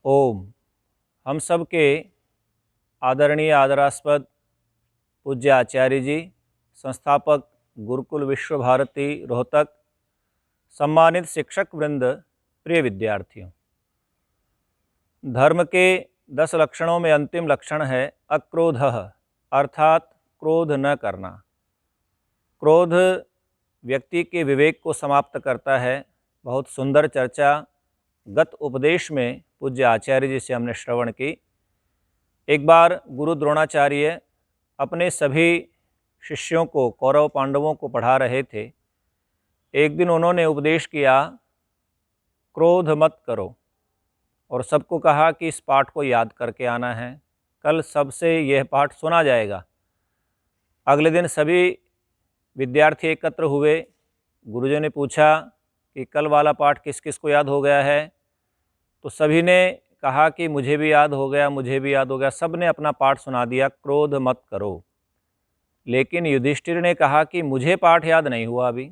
ओम। हम सब के आदरणीय आदरास्पद पूज्य आचार्य जी, संस्थापक गुरुकुल विश्व भारती रोहतक, सम्मानित शिक्षक वृंद, प्रिय विद्यार्थियों, धर्म के 10 लक्षणों में अंतिम लक्षण है अक्रोधः, अर्थात क्रोध न करना। क्रोध व्यक्ति के विवेक को समाप्त करता है। बहुत सुंदर चर्चा गत उपदेश में पूज्य आचार्य जी से हमने श्रवण की। एक बार गुरु द्रोणाचार्य अपने सभी शिष्यों को, कौरव पांडवों को पढ़ा रहे थे। एक दिन उन्होंने उपदेश किया, क्रोध मत करो, और सबको कहा कि इस पाठ को याद करके आना है, कल सबसे यह पाठ सुना जाएगा। अगले दिन सभी विद्यार्थी एकत्र हुए। गुरुजी ने पूछा कि कल वाला पाठ किस किस को याद हो गया है, तो सभी ने कहा कि मुझे भी याद हो गया, मुझे भी याद हो गया। सब ने अपना पाठ सुना दिया, क्रोध मत करो। लेकिन युधिष्ठिर ने कहा कि मुझे पाठ याद नहीं हुआ अभी।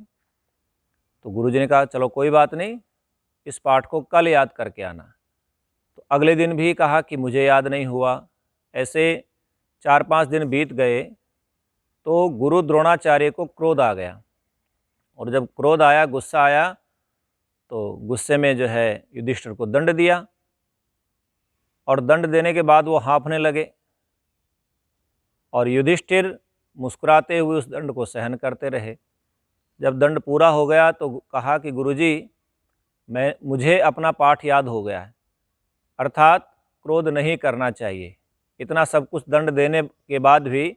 तो गुरुजी ने कहा चलो कोई बात नहीं, इस पाठ को कल याद करके आना। तो अगले दिन भी कहा कि मुझे याद नहीं हुआ। ऐसे 4-5 दिन बीत गए तो गुरु द्रोणाचार्य को क्रोध आ गया, और जब क्रोध आया, गुस्सा आया, तो गुस्से में जो है युधिष्ठिर को दंड दिया, और दंड देने के बाद वो हाँफने लगे, और युधिष्ठिर मुस्कुराते हुए उस दंड को सहन करते रहे। जब दंड पूरा हो गया तो कहा कि गुरुजी, मुझे अपना पाठ याद हो गया है, अर्थात क्रोध नहीं करना चाहिए। इतना सब कुछ दंड देने के बाद भी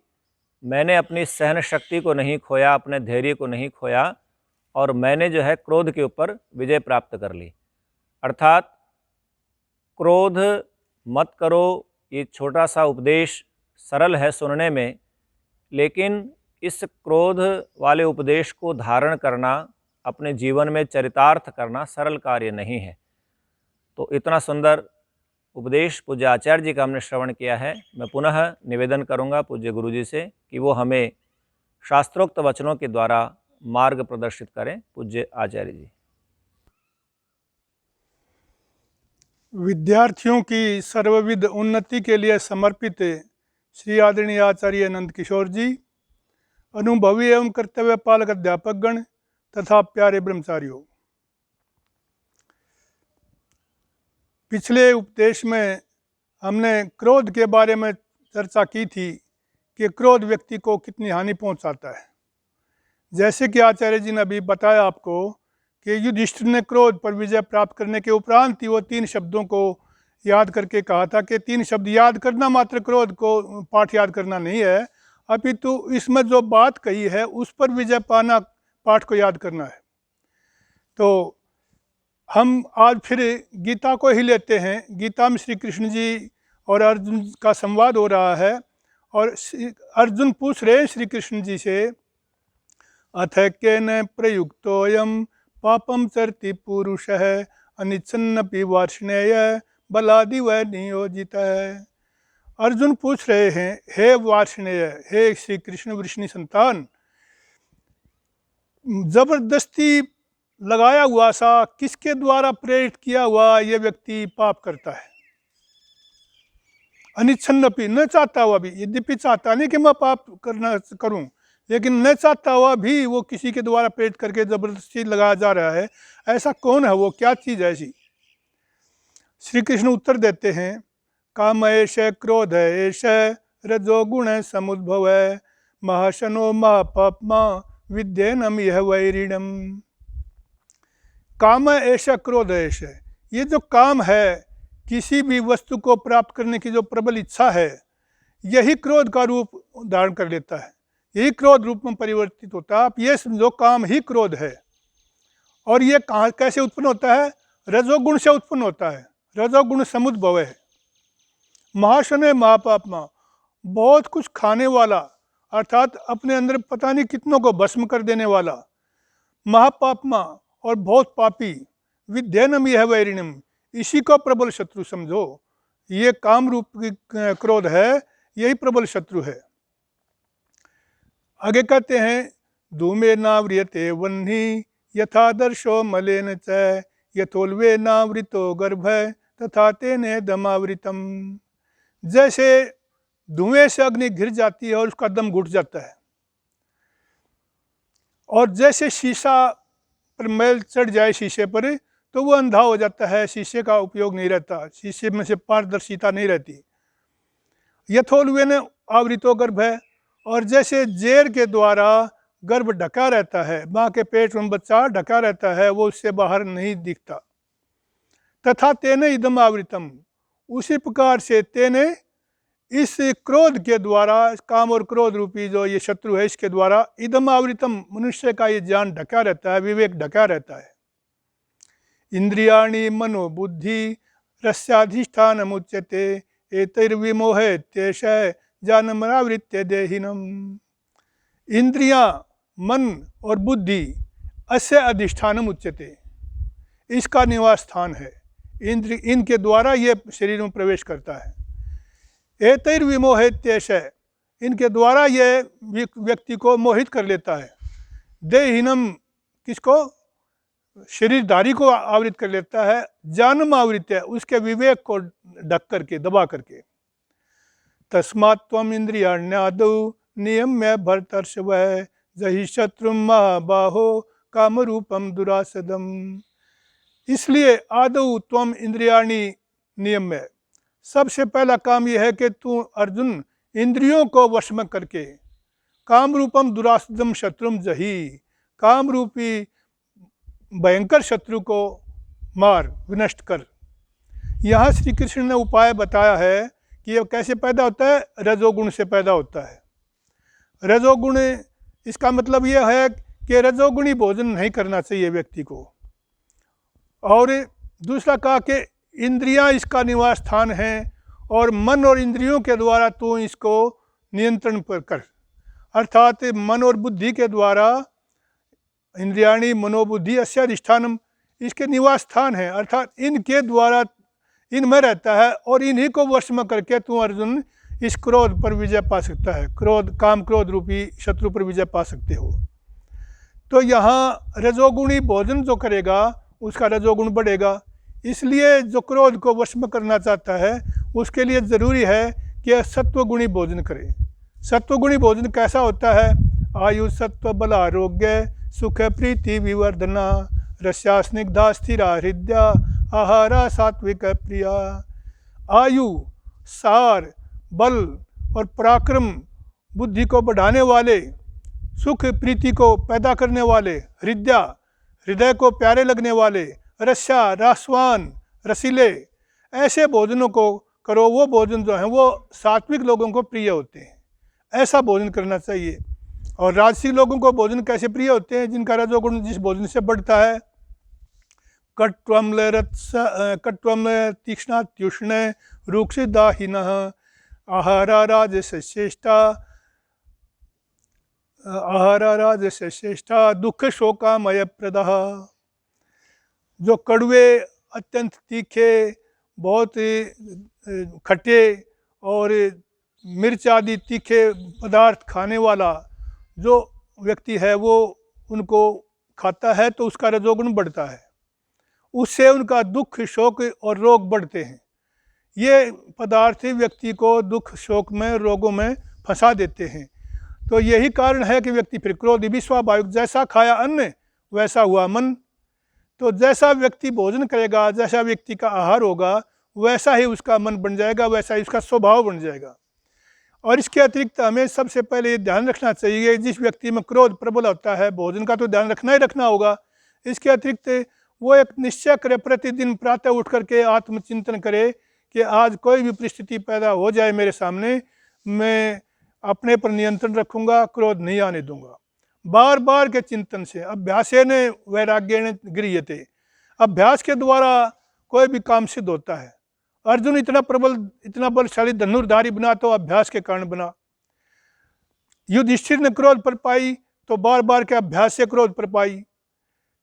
मैंने अपनी सहन शक्ति को नहीं खोया, अपने धैर्य को नहीं खोया, और मैंने जो है क्रोध के ऊपर विजय प्राप्त कर ली। अर्थात क्रोध मत करो, ये छोटा सा उपदेश सरल है सुनने में, लेकिन इस क्रोध वाले उपदेश को धारण करना, अपने जीवन में चरितार्थ करना सरल कार्य नहीं है। तो इतना सुंदर उपदेश पूज्य आचार्य जी का हमने श्रवण किया है। मैं पुनः निवेदन करूंगा पूज्य गुरु जी से कि वो हमें शास्त्रोक्त वचनों के द्वारा मार्ग प्रदर्शित करें। पूज्य आचार्य जी। विद्यार्थियों की सर्वविध उन्नति के लिए समर्पित श्री आदरणीय आचार्य नंद किशोर जी, अनुभवी एवं कर्तव्य पालक अध्यापकगण तथा प्यारे ब्रह्मचारियों, पिछले उपदेश में हमने क्रोध के बारे में चर्चा की थी कि क्रोध व्यक्ति को कितनी हानि पहुंचाता है। जैसे कि आचार्य जी ने अभी बताया आपको कि युधिष्ठिर ने क्रोध पर विजय प्राप्त करने के उपरांत ही वो 3 शब्दों को याद करके कहा था कि 3 शब्द याद करना मात्र क्रोध को पाठ याद करना नहीं है, अपितु इसमें जो बात कही है उस पर विजय पाना पाठ को याद करना है। तो हम आज फिर गीता को ही लेते हैं। गीता में श्री कृष्ण जी और अर्जुन का संवाद हो रहा है, और अर्जुन पूछ रहे हैं श्री कृष्ण जी से, अथ केन प्रयुक्तोऽयं पापम चरति पुरुषः अनिच्छन्नपि वार्ष्णेय बलादिव नियोजितः। अर्जुन पूछ रहे हैं, हे वार्ष्णेय, हे श्री कृष्ण वृष्णि संतान, जबरदस्ती लगाया हुआ सा, किसके द्वारा प्रेरित किया हुआ ये व्यक्ति पाप करता है। अनिच्छन्नपि, न चाहता हुआ भी, यद्यपि चाहता नहीं कि मैं पाप करूं, लेकिन न चाहता हुआ भी वो किसी के द्वारा प्रेरित करके जबरदस्ती लगाया जा रहा है। ऐसा कौन है वो, क्या चीज़ है ऐसी? श्री कृष्ण उत्तर देते हैं, काम एष क्रोध एष रजोगुण समुद्भव महाशनो महापापमा विद्येनम यह वैरिणम। काम एष क्रोध एष, ये जो काम है, किसी भी वस्तु को प्राप्त करने की जो प्रबल इच्छा है, यही क्रोध का रूप धारण कर लेता है, यही क्रोध रूप में परिवर्तित होता है। आप ये समझो, काम ही क्रोध है। और ये कहाँ कैसे उत्पन्न होता है? रजोगुण से उत्पन्न होता है, रजोगुण समुद्भव है। महाशनो महापापमा, बहुत कुछ खाने वाला, अर्थात अपने अंदर पता नहीं कितनों को भस्म कर देने वाला, महापापमा, और बहुत पापी, विद्येनम यह वैरिणम, इसी को प्रबल शत्रु समझो। ये काम रूप क्रोध है, यही प्रबल शत्रु है। आगे कहते हैं, धूमे नाव्रियते वह्नि यथादर्शो मलेन च यथोल्वे नावृतो गर्भ तथा तेने दमावृतम। जैसे धुएं से अग्नि घिर जाती है और उसका दम घुट जाता है, और जैसे शीशा पर मैल चढ़ जाए शीशे पर तो वो अंधा हो जाता है, शीशे का उपयोग नहीं रहता, शीशे में से पारदर्शिता नहीं रहती। यथोल्वेन आवृतो गर्भ है, और जैसे जेर के द्वारा गर्भ ढका रहता है, माँ के पेट में बच्चा ढका रहता है, वो उससे बाहर नहीं दिखता। तथा तेने इदम आवृतम, उसी प्रकार से तेने इस क्रोध के द्वारा, काम और क्रोध रूपी जो ये शत्रु है, इसके द्वारा इदम आवृतम, मनुष्य का ये ज्ञान ढका रहता है, विवेक ढका रहता है। इंद्रियाणि मनोबुद्धि रस्याधिष्ठान मुच्यते एतैर्विमोहेत्येष ज्ञानमनावृत्य देहिनम। इंद्रियां, मन और बुद्धि अस्य अधिष्ठानम उच्यते, इसका निवास स्थान है। इनके द्वारा ये शरीर में प्रवेश करता है। एतैर्विमोहेत्येष, इनके द्वारा ये व्यक्ति को मोहित कर लेता है। देहिनम, किसको? शरीरधारी को आवृत कर लेता है। ज्ञानम आवृत्य है, उसके विवेक को ढक करके, दबा करके। तस्मात् त्वम इंद्रियाण्यादौ नियम्य भर्तर्षभ जहि शत्रु महाबाहो काम रूपम दुरासदम। इसलिए आदौ त्वम इंद्रियाणि नियम्य, सबसे पहला काम यह है कि तू अर्जुन इंद्रियों को वश में करके काम रूपम दुरासदम शत्रुम जही, काम रूपी भयंकर शत्रु को मार, विनष्ट कर। यहाँ श्री कृष्ण ने उपाय बताया है कि यह कैसे पैदा होता है। रजोगुण से पैदा होता है। रजोगुण, इसका मतलब यह है कि रजोगुणी भोजन नहीं करना चाहिए व्यक्ति को। और दूसरा कहा कि इंद्रियां इसका निवास स्थान है, और मन और इंद्रियों के द्वारा तू इसको नियंत्रण पर कर, अर्थात मन और बुद्धि के द्वारा। इंद्रियाणि मनोबुद्धि अस्य अधिष्ठानम, इसके निवास स्थान है, अर्थात इनके द्वारा इनमें रहता है, और इन्हीं को वश में करके तू अर्जुन इस क्रोध पर विजय पा सकता है। क्रोध, काम क्रोध रूपी शत्रु पर विजय पा सकते हो। तो यहाँ रजोगुणी भोजन जो करेगा उसका रजोगुण बढ़ेगा। इसलिए जो क्रोध को वश में करना चाहता है उसके लिए ज़रूरी है कि सत्वगुणी भोजन करे। सत्वगुणी भोजन कैसा होता है? आयु सत्व बल आरोग्य सुख प्रीति विवर्धना रस्या स्निग्धा स्थिरा हृदया आहारा सात्विक प्रिया। आयु, सार, बल और पराक्रम, बुद्धि को बढ़ाने वाले, सुख प्रीति को पैदा करने वाले, हृदया, हृदय को प्यारे लगने वाले, रस्या, रासवान, रसीले, ऐसे भोजनों को करो। वो भोजन जो हैं वो सात्विक लोगों को प्रिय होते हैं, ऐसा भोजन करना चाहिए। और राजसी लोगों को भोजन कैसे प्रिय होते हैं? जिनका रजोगुण जिस भोजन से बढ़ता है। कट्वम्ल तीक्ष्णात्युष्ण रूक्षदाहिनः आहारा राजस्य श्रेष्ठा दुख शोकामय प्रदः। जो कड़वे, अत्यंत तीखे, बहुत खट्टे और मिर्च आदि तीखे पदार्थ खाने वाला जो व्यक्ति है वो उनको खाता है तो उसका रजोगुण बढ़ता है, उससे उनका दुख, शोक और रोग बढ़ते हैं। ये पदार्थ व्यक्ति को दुख, शोक में, रोगों में फंसा देते हैं। तो यही कारण है कि व्यक्ति फिर क्रोध भी स्वाभाविक, जैसा खाया अन्न वैसा हुआ मन। तो जैसा व्यक्ति भोजन करेगा, जैसा व्यक्ति का आहार होगा, वैसा ही उसका मन बन जाएगा, वैसा ही उसका स्वभाव बन जाएगा। और इसके अतिरिक्त हमें सबसे पहले ये ध्यान रखना चाहिए, जिस व्यक्ति में क्रोध प्रबल होता है, भोजन का तो ध्यान रखना ही रखना होगा। इसके अतिरिक्त वो एक निश्चय करे, प्रतिदिन प्रातः उठ करके आत्मचिंतन करे कि आज कोई भी परिस्थिति पैदा हो जाए मेरे सामने, मैं अपने पर नियंत्रण रखूँगा, क्रोध नहीं आने दूंगा। बार बार के चिंतन से, अभ्यासेन वैराग्येण गृह्यते, अभ्यास के द्वारा कोई भी काम सिद्ध होता है। अर्जुन इतना प्रबल, इतना बलशाली धनुर्धारी बना तो अभ्यास के कारण बना। युधिष्ठिर ने क्रोध पर पाई तो बार बार के अभ्यास से क्रोध पर पाई।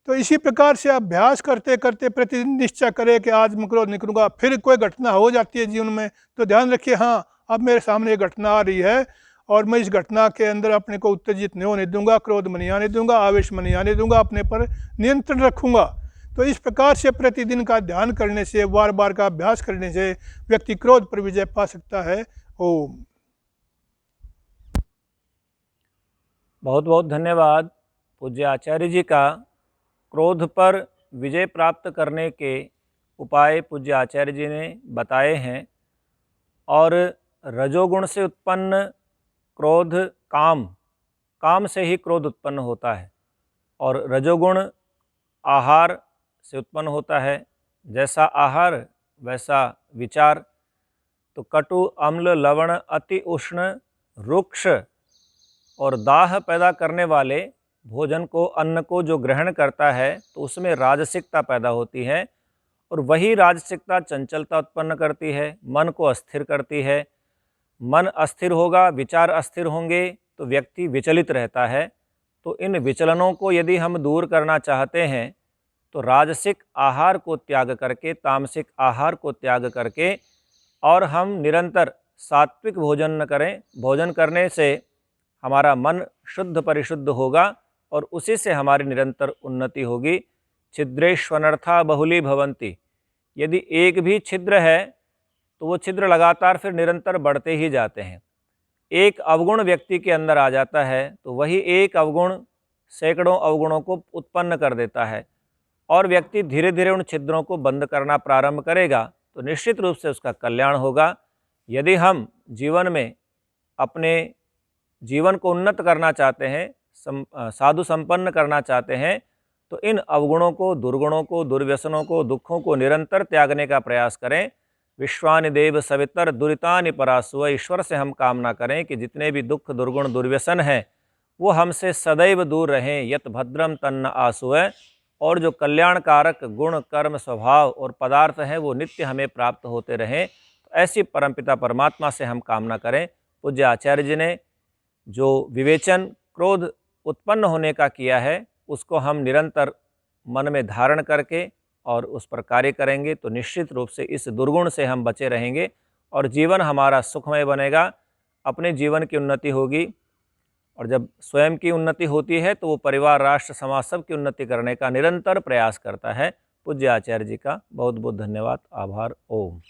तो इसी प्रकार से अभ्यास करते करते प्रतिदिन निश्चय करे कि आज मैं क्रोध नहीं करूँगा। फिर कोई घटना हो जाती है जीवन में तो ध्यान रखिए, हाँ अब मेरे सामने ये घटना आ रही है और मैं इस घटना के अंदर अपने को उत्तेजित नहीं होने दूंगा, क्रोध में नहीं आने दूंगा, आवेश में नहीं आने दूंगा, अपने पर नियंत्रण रखूंगा। तो इस प्रकार से प्रतिदिन का ध्यान करने से, बार बार का अभ्यास करने से व्यक्ति क्रोध पर विजय पा सकता है। ओम। बहुत बहुत धन्यवाद पूज्य आचार्य जी का। क्रोध पर विजय प्राप्त करने के उपाय पूज्य आचार्य जी ने बताए हैं। और रजोगुण से उत्पन्न क्रोध काम से ही क्रोध उत्पन्न होता है, और रजोगुण आहार से उत्पन्न होता है। जैसा आहार वैसा विचार। तो कटु, अम्ल, लवण, अति उष्ण, रुक्ष और दाह पैदा करने वाले भोजन को, अन्न को जो ग्रहण करता है तो उसमें राजसिकता पैदा होती है, और वही राजसिकता चंचलता उत्पन्न करती है, मन को अस्थिर करती है। मन अस्थिर होगा, विचार अस्थिर होंगे तो व्यक्ति विचलित रहता है। तो इन विचलनों को यदि हम दूर करना चाहते हैं तो राजसिक आहार को त्याग करके, तामसिक आहार को त्याग करके, और हम निरंतर सात्विक भोजन न करें। भोजन करने से हमारा मन शुद्ध परिशुद्ध होगा और उसी से हमारी निरंतर उन्नति होगी। छिद्रेष्वनर्था बहुली भवन्ति। यदि एक भी छिद्र है तो वो छिद्र लगातार फिर निरंतर बढ़ते ही जाते हैं। एक अवगुण व्यक्ति के अंदर आ जाता है तो वही एक अवगुण सैकड़ों अवगुणों को उत्पन्न कर देता है, और व्यक्ति धीरे धीरे उन छिद्रों को बंद करना प्रारंभ करेगा तो निश्चित रूप से उसका कल्याण होगा। यदि हम जीवन में अपने जीवन को उन्नत करना चाहते हैं, साधु संपन्न करना चाहते हैं, तो इन अवगुणों को, दुर्गुणों को, दुर्व्यसनों को, दुखों को निरंतर त्यागने का प्रयास करें। विश्वानि देव सवितर दुरितानि परासुव। ईश्वर से हम कामना करें कि जितने भी दुख, दुर्गुण, दुर्व्यसन हैं वो हमसे सदैव दूर रहें। यत भद्रम तन्न आसुव। और जो कल्याणकारक गुण, कर्म, स्वभाव और पदार्थ हैं वो नित्य हमें प्राप्त होते रहें। तो ऐसी परमपिता परमात्मा से हम कामना करें। पूज्य आचार्य जी ने जो विवेचन क्रोध उत्पन्न होने का किया है उसको हम निरंतर मन में धारण करके और उस पर कार्य करेंगे तो निश्चित रूप से इस दुर्गुण से हम बचे रहेंगे और जीवन हमारा सुखमय बनेगा। अपने जीवन की उन्नति होगी, और जब स्वयं की उन्नति होती है तो वो परिवार, राष्ट्र, समाज सब की उन्नति करने का निरंतर प्रयास करता है। पूज्य आचार्य जी का बहुत बहुत धन्यवाद, आभार। ओम।